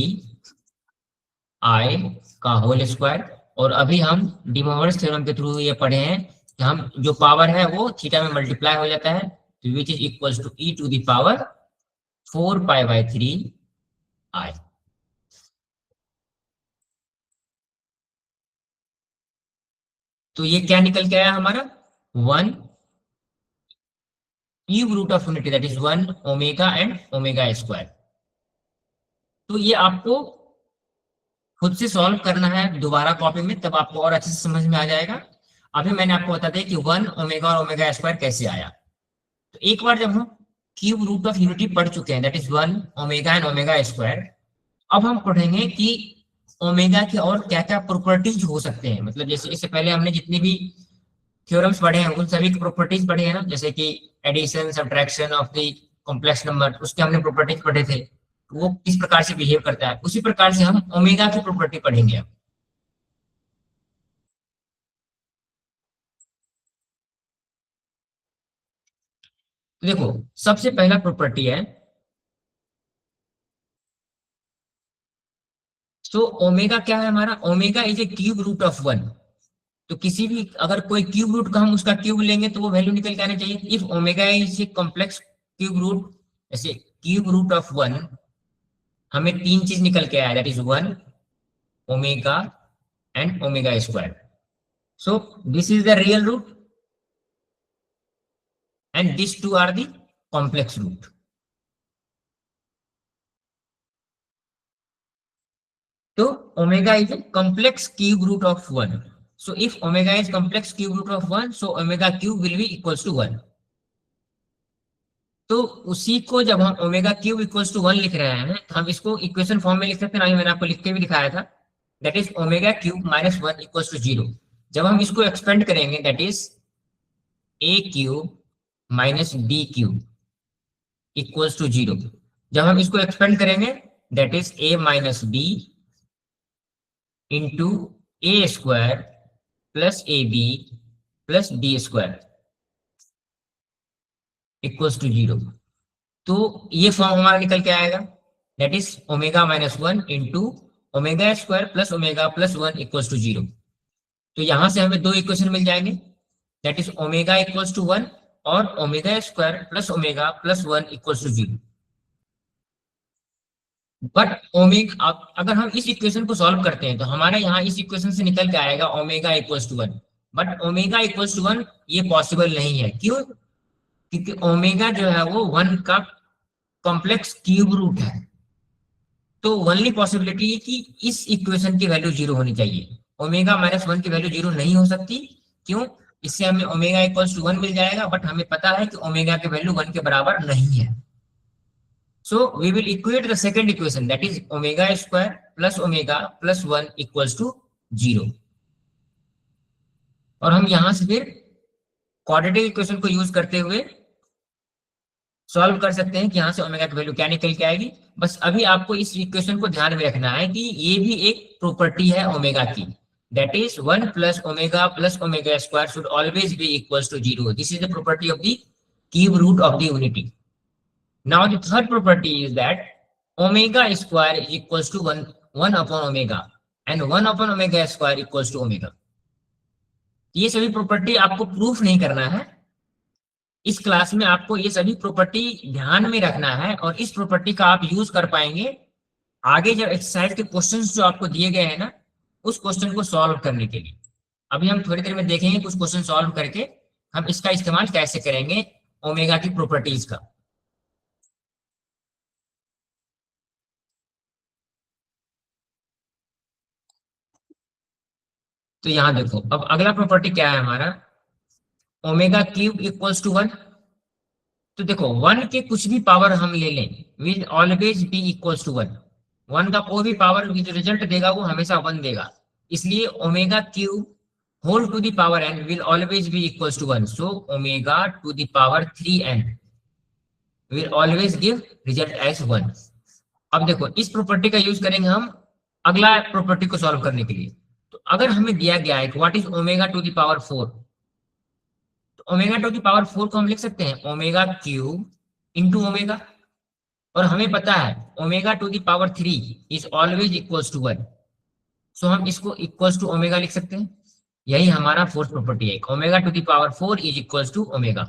i का होल स्क्वायर। और अभी हम डी मोइरस थ्योरम के थ्रू ये पढ़े हैं कि हम जो पावर है वो थीटा में मल्टीप्लाई हो जाता है, तो which is equals to e to the power 4 pi by 3 i। तो ये क्या निकल के आया हमारा 1 cube root of unity, that is 1 omega and omega square. तो ये आपको खुद से सॉल्व करना है दोबारा कॉपी में, तब आपको और अच्छे से समझ में आ जाएगा। अभी मैंने आपको बता दिया कि 1 ओमेगा और ओमेगा स्क्वायर कैसे आया। तो एक बार जब हम क्यूब रूट ऑफ यूनिटी पढ़ चुके हैं, that is 1 omega and omega square, अब हम पढ़ेंगे कि ओमेगा के और क्या क्या प्रॉपर्टीज हो सकते हैं। मतलब जैसे इससे पहले हमने जितनी भी थ्योरम्स पढ़े हैं उन सभी की प्रॉपर्टीज पढ़े हैं ना, जैसे कि addition subtraction of the complex number, उसके हमने प्रॉपर्टीज पढ़े थे, वो किस प्रकार से बिहेव करता है, उसी प्रकार से हम ओमेगा की प्रॉपर्टी पढ़ेंगे अब। तो देखो सबसे पहला प्रॉपर्टी है, तो ओमेगा क्या है हमारा, omega is a cube root of 1। तो किसी भी अगर कोई क्यूब रूट का हम उसका क्यूब लेंगे तो वो वैल्यू निकल के आना चाहिए। If omega is a complex cube root, ऐसे क्यूब रूट ऑफ 1, हमें तीन चीज निकल के आया, that is 1 omega and omega square. So this is the real root and these two are the complex root. So omega is a complex cube root of 1. So if omega is complex cube root of 1, so omega cube will be equals to 1. तो उसी को जब हम omega cube equals to 1 लिख रहे हैं, हम इसको इक्वेशन फॉर्म में लिख सकते हैं, अभी मैंने आपको लिख के भी दिखाया था, that is omega cube minus 1 equals to 0। जब हम इसको एक्सपेंड करेंगे, that is a cube minus b cube equals to 0। जब हम इसको एक्सपेंड करेंगे, that is a minus b into a square plus a b plus b square equals to 0। तो ये फॉर्म हमारा निकल के आएगा, that is omega minus 1 into omega square plus omega plus 1 equals to 0। तो यहां से हमें दो इक्वेशन मिल जाएंगे, that is omega equals to 1 और omega square plus omega plus 1 equals to 0। But omega, अगर हम इस इक्वेशन को सॉल्व करते हैं तो हमारे यहाँ इस इक्वेशन से निकल के आएगा omega equals to 1, but omega equals to 1 ये पॉसिबल नहीं है। क्यों? क्योंकि ओमेगा जो है वो 1 का कॉम्प्लेक्स क्यूब रूट है। तो ओनली पॉसिबिलिटी है कि इस इक्वेशन की वैल्यू 0 होनी चाहिए, ओमेगा माइनस 1 की वैल्यू 0 नहीं हो सकती। क्यों? इससे हमें ओमेगा इक्वल्स टू 1 मिल जाएगा, बट हमें पता है कि ओमेगा की वैल्यू 1 के बराबर नहीं है। So we will equate the second equation, that is omega square plus omega plus 1 equals to 0। और हम यहां से फिर क्वाड्रेटिक इक्वेशन को यूज करते हुए सॉल्व कर सकते हैं कि यहां से ओमेगा की वैल्यू क्या निकल के आएगी। बस अभी आपको इस इक्वेशन को ध्यान में रखना है कि ये भी एक प्रॉपर्टी है ओमेगा की, that is 1 plus omega square should always be equals to 0. This is the property of the cube root of the unity. Now the third property is that omega square is equals to 1 upon omega and 1 upon omega square equals to omega. ये सभी property आपको proof नहीं करना है, इस class में आपको ये सभी प्रॉपर्टी ध्यान में रखना है और इस प्रॉपर्टी का आप यूज कर पाएंगे आगे जब एक्सरसाइज के क्वेश्चंस जो आपको दिए गए हैं ना, उस क्वेश्चन को सॉल्व करने के लिए। अभी हम थोड़ी देर में देखेंगे कुछ क्वेश्चन सॉल्व करके हम इसका इस्तेमाल कैसे करेंगे ओमेगा की प्रॉपर्टीज का। तो यहां देखो, अब अगला प्रॉपर्टी क्या है हमारा, ओमेगा क्यूब इक्वल्स टू 1। तो देखो 1 के कुछ भी पावर हम ले लें will always be equals to 1। 1 का कोई भी पावर जो रिजल्ट देगा वो हमेशा 1 देगा, इसलिए omega cube whole to the power n will always be equals to 1. So omega to the power 3n will always give result as 1. अब देखो इस प्रॉपर्टी का यूज करेंगे हम अगला प्रॉपर्टी को सॉल्व करने के लिए। तो अगर हमें दिया गया है what is omega to the power 4, तो ओमेगा टू द पावर 4 को हम लिख सकते हैं ओमेगा क्यूब इंटू ओमेगा, और हमें पता है omega to the power 3 is always equals to 1। So हम इसको इक्वल्स टू ओमेगा लिख सकते हैं। यही हमारा फोर्थ प्रॉपर्टी है, omega to the power 4 is equals to omega.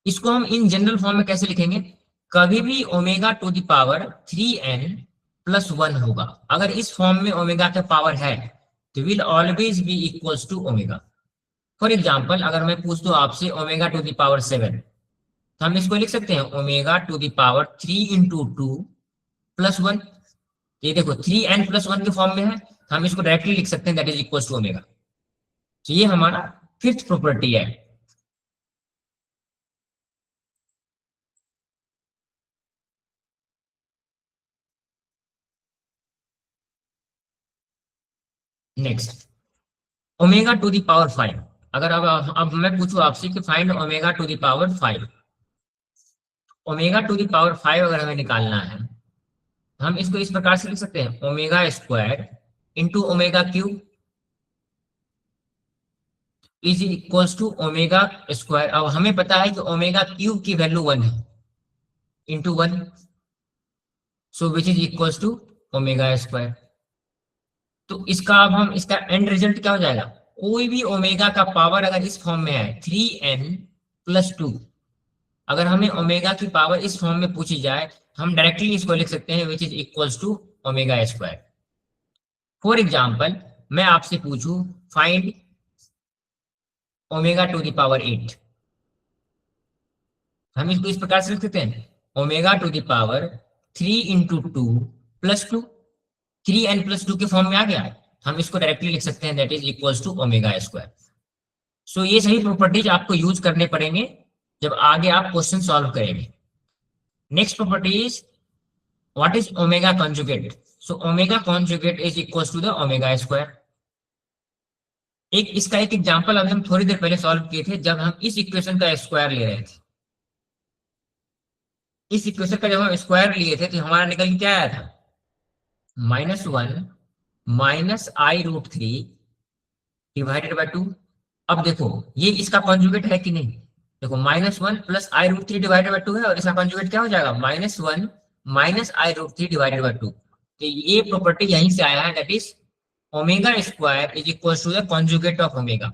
इसको हम इन जनरल फॉर्म में कैसे लिखेंगे, कभी भी omega to the power 3n plus 1 होगा। अगर इस फॉर्म में ओमेगा का पावर है तो will always be equals to omega. For example अगर मैं पूछ दूं आपसे ओमेगा टू द पावर 7, तो हम इसको लिख सकते हैं omega to the power 3 into 2 plus 1। ये देखो 3n प्लस 1 के फॉर्म में है, हम इसको डायरेक्टली लिख सकते हैं that is equals to omega. तो ये हमारा फिफ्थ प्रॉपर्टी है। Next omega to the power 5। अगर अब मैं पूछूं आपसे कि find omega to the power 5, omega to the power 5 अगर हमें निकालना है हम इसको इस प्रकार से लिख सकते हैं omega square into omega cube is equals to omega square. अब हमें पता है कि ओमेगा क्यूब की वैल्यू 1 है into 1, so which is equals to omega square. तो इसका अब हम इसका एंड रिजल्ट क्या हो जाएगा, कोई भी ओमेगा का पावर अगर इस फॉर्म में है 3n प्लस 2, अगर हमें ओमेगा की पावर इस फॉर्म में पूछी जाए हम डायरेक्टली इसको लिख सकते हैं which is equals to omega square. For example मैं आपसे पूछूं find omega to the power 8, हम इसको इस प्रकार से लिख सकते हैं omega to the power 3 into 2 plus 2, 3n plus 2 के फॉर्म में आ गया है, हम इसको डायरेक्टली लिख सकते हैं that is equals to omega square. So ये सही प्रॉपर्टीज आपको यूज करने पड़ेंगे जब आगे आप क्वेश्चन सॉल्व करेंगे। Next property is what is omega conjugate. So omega conjugate is equals to the omega square. इसका एक एग्जांपल अभी हम थोड़ी देर पहले सॉल्व किए थे जब हम इस इक्वेशन का स्क्वायर ले रहे थे। इस इक्वेशन का जब हम स्क्वायर लिए थे तो हमारा निकल के क्या आया था, -1 minus i root 3 divided by 2। अब देखो ये इसका कॉन्जुगेट है कि नहीं, देखो -1 plus i root 3 divided by 2 है और इसका कॉन्जुगेट क्या हो जाएगा -1 minus i root 3 divided by 2। तो ये प्रॉपर्टी यहीं से आया है that is omega square is equal to the conjugate of omega.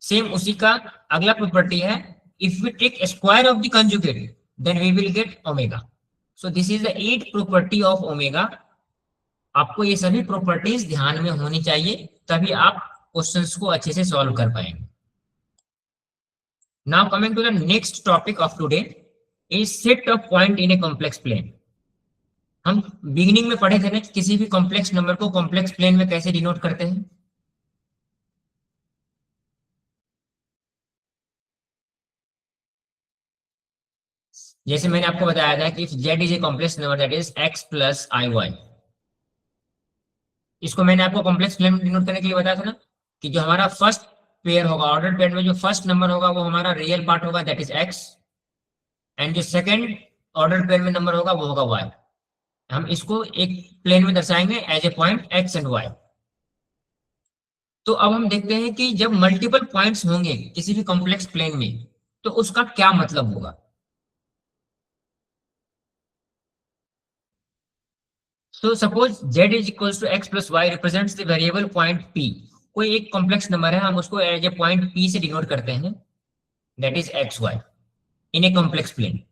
Same उसी का अगला प्रॉपर्टी है if we take square of the conjugate then we will get omega. So this is the 8th property of omega. आपको ये सभी properties ध्यान में होनी चाहिए तभी आप क्वेश्चंस को अच्छे से सॉल्व कर पाएंगे। Now coming to the next topic of today is set of point in a complex plane. हम बिगिनिंग में पढ़े थे ना किसी भी कॉम्प्लेक्स नंबर को कॉम्प्लेक्स प्लेन में कैसे डिनोट करते हैं। जैसे मैंने आपको बताया था कि if z is a complex number that is x plus i y, इसको मैंने आपको कॉम्प्लेक्स प्लेन में डिनोट करने के लिए बताया था ना कि जो हमारा फर्स्ट पेयर होगा ऑर्डर पेयर में जो फर्स्ट नंबर होगा वो हमारा रियल पार्ट होगा दैट इज x, एंड जो सेकंड ऑर्डर पेयर में नंबर होगा वो होगा y। हम इसको एक प्लेन में दर्शाएंगे as a point x and y। तो अब हम देखते हैं कि जब मल्टीपल पॉइंट्स होंगे किसी भी कॉम्प्लेक्स प्लेन में तो उसका क्या मतलब होगा। So suppose z is equals to x plus y represents the variable point p। कोई एक कॉम्प्लेक्स नंबर है हम उसको एज ए पॉइंट p से डिनोट करते हैं that is x y in a complex plane.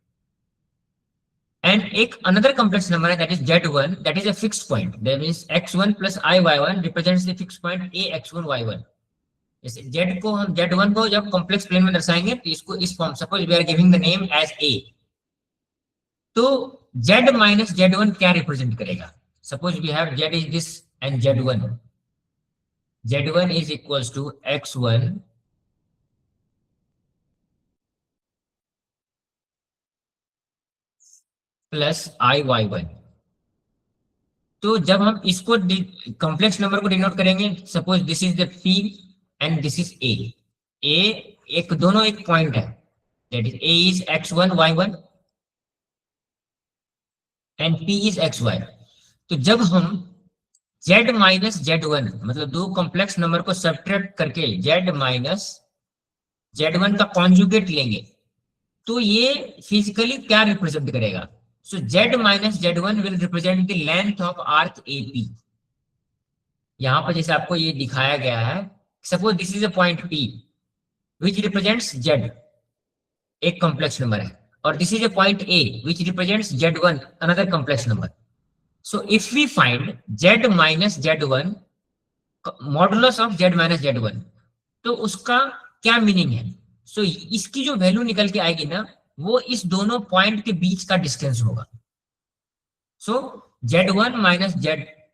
And एक अनदर कॉम्प्लेक्स नंबर है that is z1 that is a fixed point that means x1 plus i y1 represents the fixed point a x1 y1। जैसे z को हम z1 को जब complex plane में दर्शाएंगे तो इसको इस form suppose we are giving the name as a, तो z माइनस z1 क्या रिप्रेजेंट करेगा। Suppose we have z is this and z1. Z1 is equals to x1 plus i y1। तो जब हम इसको कॉम्प्लेक्स नंबर को denote करेंगे, suppose this is the P and this is a एक दोनों एक पॉइंट है, that is A is x1 y1 and p is xy। तो जब हम z माइनस z1 मतलब दो कॉम्प्लेक्स नंबर को सब्ट्रैक्ट करके z माइनस z1 का कॉन्जुगेट लेंगे, तो ये फिजिकली क्या रिप्रेजेंट करेगा? So z minus z1 will represent the length of arc AP। यहां पर जैसे आपको ये दिखाया गया है, suppose this is a point P which represents z, एक कॉम्प्लेक्स नंबर है, और this is a point A which represents z1 another complex number. So if we find z minus z1 modulus of z minus z1, तो उसका क्या meaning है? सो इसकी जो value निकल के आएगी ना, वो इस दोनों पॉइंट के बीच का डिस्टेंस होगा। सो z1 minus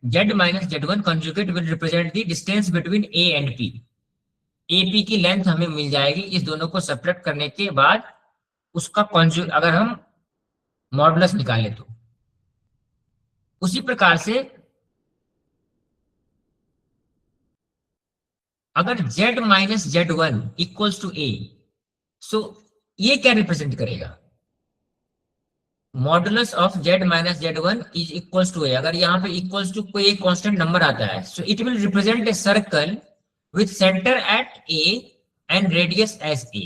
z minus z1 conjugate will represent the distance between a and p। AP की लेंथ हमें मिल जाएगी इस दोनों को सब्ट्रैक्ट करने के बाद, उसका कंजुगेट अगर हम मॉडुलस निकालें तो। उसी प्रकार से अगर z minus z1 equals to a, so ये क्या रिप्रेजेंट करेगा? Modulus of z minus z1 is equals to a। अगर यहाँ पे इक्वल्स टू कोई एक कांस्टेंट नंबर आता है, so it will represent a circle with centre at a and radius as a।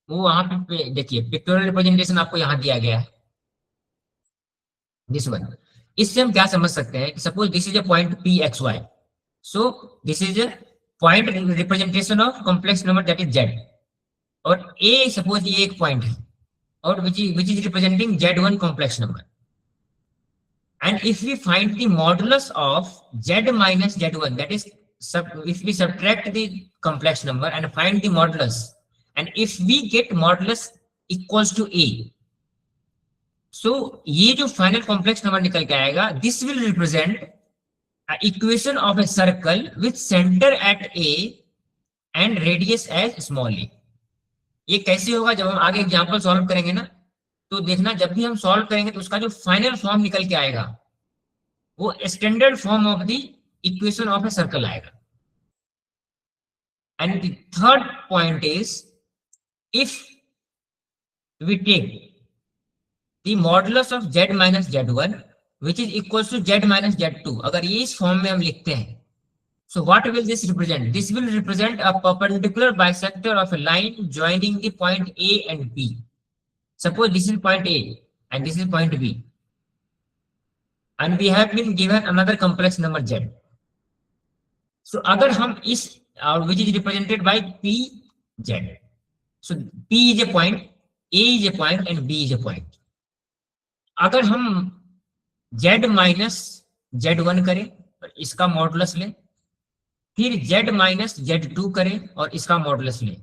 वो वहां पे देखिए पिक्टोरियल रिप्रेजेंटेशन आपको यहाँ दिया गया है, दिस वन। इससे हम क्या समझ सकते हैं? Suppose this is a point pxy, so this is a point representation of complex number that is z, और a सपोज ये एक पॉइंट है, और which is representing z1 complex number. And if we find the modulus of z minus z1, that is if we subtract the complex number and find the modulus, and if we get modulus equals to a, so ये जो final complex number निकल के आएगा, this will represent an equation of a circle with center at a and radius as small a। ये कैसे होगा? जब हम आगे एग्जांपल सॉल्व करेंगे ना, तो देखना जब भी हम सॉल्व करेंगे तो उसका जो फाइनल फॉर्म निकल के आएगा वो standard form of the equation of a circle आएगा। And the third point is if we take the modulus of z minus z1 which is equal to z minus z2, अगर ये इस form में हम लिखते हैं, so what will this represent? This will represent a perpendicular bisector of a line joining the point A and B. Suppose this is point A and this is point B, and we have been given another complex number z. So अगर हम इस which is represented by PZ, so P is a point, A is a point and B is a point. अगर हम z minus z1 करें और इसका modulus लें, फिर z माइनस z2 करें और इसका मॉडुलस लें,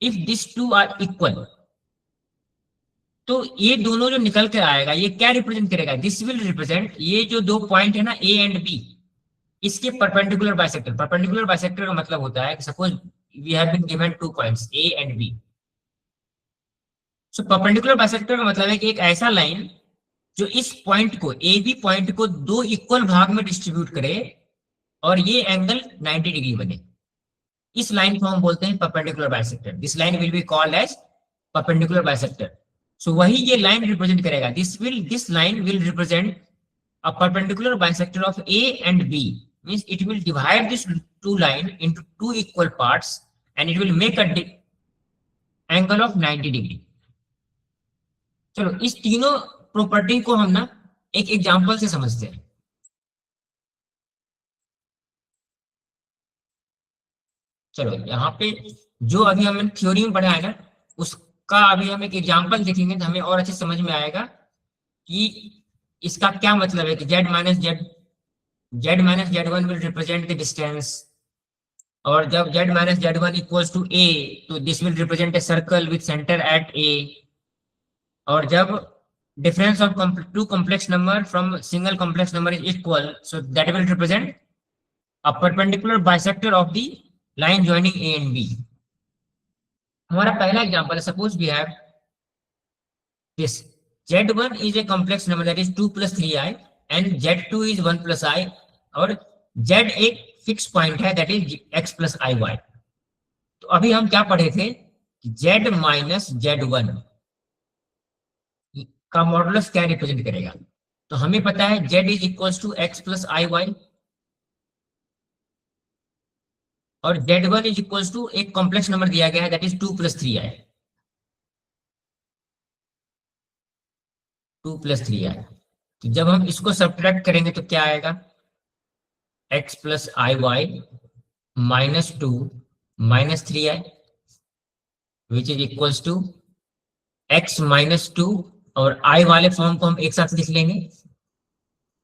if this two are equal, तो ये दोनों जो निकल कर आएगा ये क्या रिप्रेजेंट करेगा? दिस विल रिप्रेजेंट ये जो दो पॉइंट है ना a एंड b, इसके परपेंडिकुलर बाइसेक्टर। परपेंडिकुलर बाइसेक्टर का मतलब होता है कि suppose we have been given two points a and b, so perpendicular bisector का मतलब है कि एक ऐसा लाइन जो इस पॉइंट को ए बी पॉइंट को दो इक्वल भाग में डिस्ट्रीब्यूट करे और ये एंगल 90 डिग्री बने, इस लाइन को हम बोलते हैं perpendicular bisector. This line will be called as perpendicular bisector. So वही ये लाइन रिप्रेजेंट करेगा, this line will represent a perpendicular bisector of A and B, means it will divide this two line into two equal parts and it will make a angle of 90 degree. चलो इस तीनों property को हम ना एक example से समझते हैं। चलो यहाँ पे जो अभी हमने थ्योरी में पढ़ा है ना, उसका अभी हम एक एग्जांपल देखेंगे तो हमें और अच्छे समझ में आएगा कि इसका क्या मतलब है कि z minus z1 will represent the distance, और जब z minus z1 equals to a, तो this will represent a circle with centre at a, और जब difference of two complex number from single complex number is equal, so that will represent a perpendicular bisector of the line joining A and B. हमारा पहला example है, suppose we have this z1 is a complex number that is 2 plus 3i and Z2 is 1 plus i, और Z एक fix point है that is x plus i y. तो अभी हम क्या पढ़े थे, Z माइनस Z1 का मॉडुलस क्या रिप्रेजेंट करेगा। तो हमें पता है Z is equals to x plus i y, और Z1 इज इक्वल्स टू एक कॉम्प्लेक्स नंबर दिया गया है that is 2 plus 3i, 2 plus 3i। तो जब हम इसको सब्ट्रैक्ट करेंगे तो क्या आएगा, x plus i y minus 2 minus 3i which is equals to x minus 2, और i वाले फॉर्म को हम एक साथ लिख लेंगे,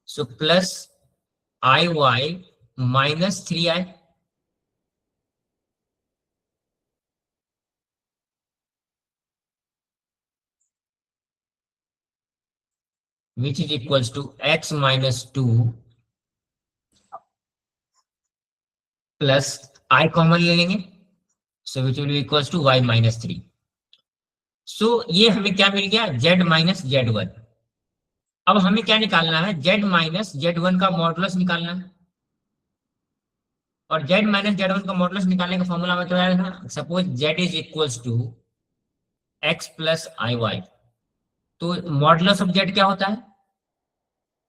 so plus i y minus 3i which is equals to x minus 2 plus I common ले लेंगे, so which will be equals to y minus 3। so ये हमें क्या मिल गया, z minus z1। अब हमें क्या निकालना है, z minus z1 का मॉडुलस निकालना है, और z minus z1 का मॉडुलस निकालने का फॉर्मूला में तो आया था, suppose z is equals to x plus i y. तो मॉडुलस ऑफ z क्या होता है,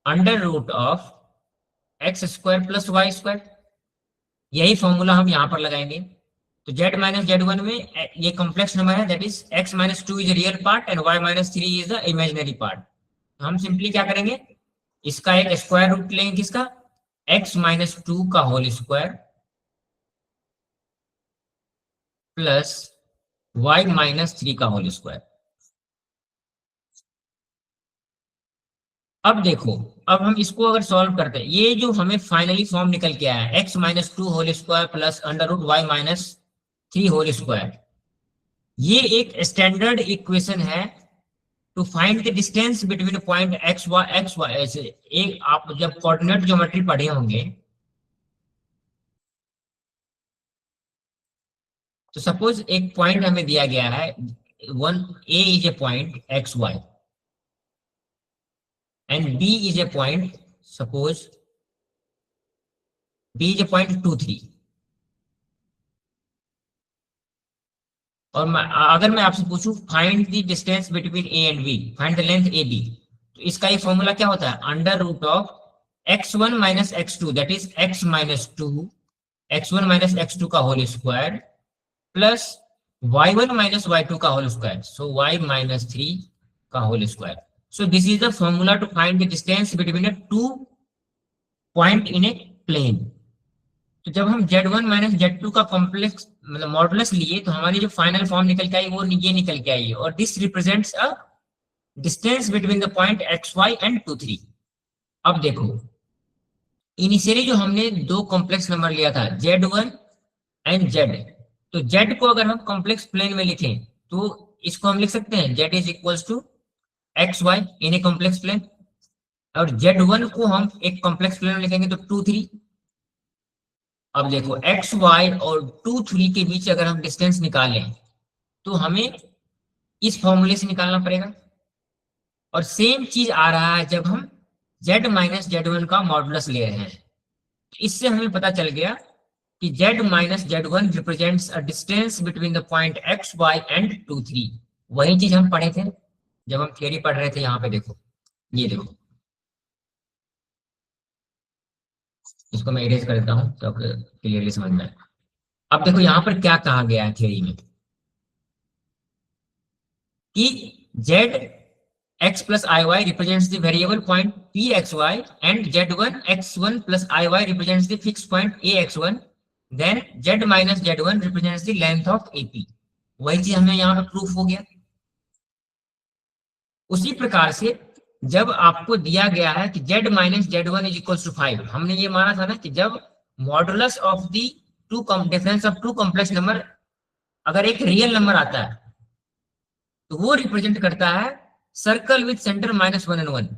under root of x square plus y square. यही फॉर्मूला हम यहां पर लगाएंगे। तो z माइनस z1 में ये कॉम्प्लेक्स नंबर है that is x minus 2 is real part and y minus 3 is the imaginary part. तो हम सिंपली क्या करेंगे, इसका एक स्क्वायर रूट लेंगे, किसका, x माइनस 2 का whole square plus y minus 3 का होल स्क्वायर। अब देखो, अब हम इसको अगर सॉल्व करते हैं, ये जो हमें फाइनली फॉर्म निकल के आया है x minus 2 whole square plus under root y minus 3 whole square, ये एक स्टैंडर्ड इक्वेशन है to find the distance between point x y ऐसे। एक आप जब कोऑर्डिनेट ज्योमेट्री पढ़े होंगे तो सपोज एक पॉइंट हमें दिया गया है, one a is a point x y and B is a point, suppose B is a point 2 3। और अगर मैं आपसे पूछूं find the distance between A and B, find the length AB, तो इसका ये फॉर्मूला क्या होता है, under root of x1 minus x2 that is x minus 2, x1 minus x2 का whole square plus y1 minus y2 का whole square, so y minus 3 का whole square. So this is the formula to find the distance between a two point in a plane। तो जब हम Z1 minus Z2 का complex मतलब modulus लिए तो हमारी जो फाइनल फॉर्म निकल के आई वो ये निकल के आई है, और this represents a distance between the point XY and 2 3। अब देखो, इनिशियली जो हमने दो कॉम्प्लेक्स नंबर लिया था Z1 एंड Z, तो Z को अगर हम कॉम्प्लेक्स प्लेन में लिखें तो इसको हम लिख सकते हैं Z is equals to x y in a complex plane, और Z1 को हम एक कॉम्प्लेक्स प्लेन में लिखेंगे तो 2 3। अब देखो एक्स वाई और 2 3 के बीच अगर हम डिस्टेंस निकालें तो हमें इस फॉर्मूले से निकालना पड़ेगा, और सेम चीज आ रहा है जब हम Z माइनस Z1 का मॉडुलस ले रहे हैं। तो इससे हमें पता चल गया कि Z minus Z1 represents a distance between the point x y and 2 3। वही चीज हम पढ़े थे जब हम थ्योरी पढ़ रहे थे। यहाँ पे देखो, ये देखो, इसको मैं इरेज कर देता हूँ तो क्लियरली समझ में आए। अब देखो यहाँ पर क्या कहा गया है थ्योरी में कि Z x plus i y represents the variable point P x y and Z1 x1 plus i y represents the fix point A x1, then Z minus Z1 represents the length of AP। वही चीज हमें यहाँ पे proof हो गया। उसी प्रकार से जब आपको दिया गया है कि Z minus Z1 is equal to 5, हमने ये माना था ना कि जब modulus of the difference of two complex number अगर एक रियल नंबर आता है तो वो रिप्रेजेंट करता है circle with centre minus 1 and 1।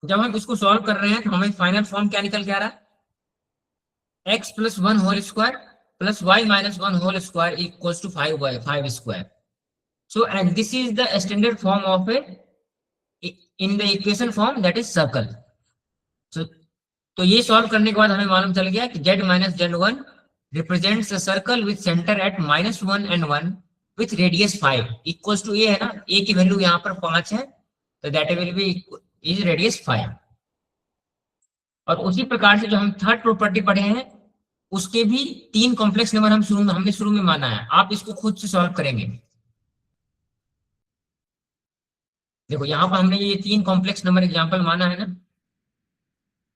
जब हम इसको सॉल्व कर रहे हैं तो हमें फाइनल फॉर्म क्या निकल के आ रहा है, x plus 1 whole square plus y minus 1 whole square equals to 5 square. So and this is the standard form of a in the equation form that is circle. तो ये सॉल्व करने के बाद हमें मालूम चल गया कि z minus z1 represents a circle with centre at -1 and 1 with radius 5 equals to a है ना, a की वैल्यू यहाँ पर 5 है, तो that will be is radius 5। और उसी प्रकार से जो हम थर्ड प्रॉपर्टी पढ़े हैं उसके भी 3 कॉम्प्लेक्स नंबर हमने शुरू में माना है, आप इसको खुद से सॉल्व करेंगे। देखो यहाँ पर हमने ये 3 कॉम्प्लेक्स नंबर एग्जांपल माना है ना,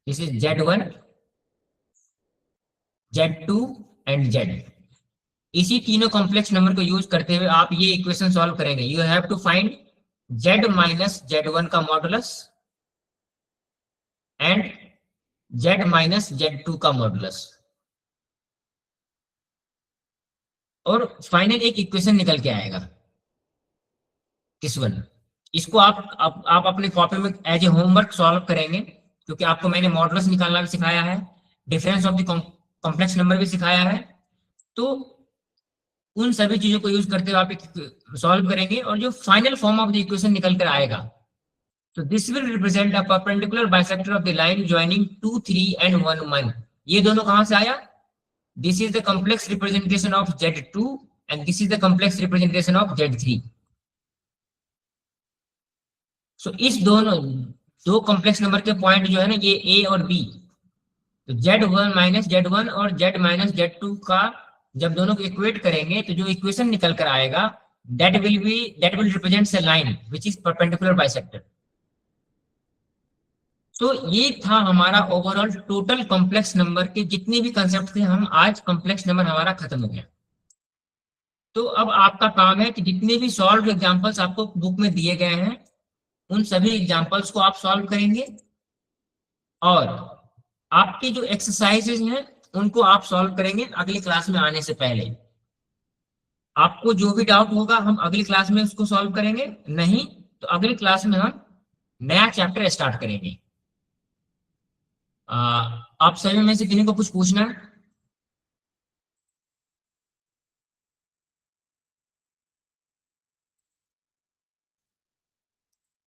this is z1 z2 and z। इसी तीनों कॉम्प्लेक्स नंबर को यूज करते हुए आप ये इक्वेशन सॉल्व करेंगे। You have to find z minus z1 का modulus and z minus z2 का मॉडुलस, और फाइनल एक इक्वेशन निकल के आएगा दिस वन। इसको आप अपने कॉपी में एज ए होमवर्क सॉल्व करेंगे, क्योंकि आपको मैंने मॉडुलस निकालना भी सिखाया है, difference of the complex number भी सिखाया है। तो उन सभी चीजों को यूज करते हुए आप सॉल्व करेंगे और जो final form of the equation निकल कर आएगा, तो this will represent a perpendicular bisector of the line joining 2, 3 and 1, 1। ये दोनों कहां से आया? This is the complex representation of z2 and this is the complex representation of z3। सो इस दो कॉम्प्लेक्स नंबर के पॉइंट जो है ना, ये a और b, तो z1 माइनस z1 और z माइनस z2 का जब दोनों को इक्वेट करेंगे तो जो इक्वेशन निकल कर आएगा that will represent a line which is perpendicular bisector। तो ये था हमारा ओवरऑल टोटल कॉम्प्लेक्स नंबर के जितने भी कंसेप्ट थे, हम आज कॉम्प्लेक्स नंबर हमारा खत्म हो गया। तो अब आपका काम है कि जितने भी सॉल्व एग्जांपल्स आपको बुक में दिए गए हैं उन सभी एग्जांपल्स को आप सॉल्व करेंगे, और आपके जो एक्सरसाइजेज हैं उनको आप सॉल्व करेंगे अगली क्लास में आने से पहले। आपको जो भी डाउट होगा हम अगली क्लास में उसको सॉल्व करेंगे, नहीं तो अगली क्लास में हम नया चैप्टर स्टार्ट करेंगे। आप सभी में से किसी को कुछ पूछना है?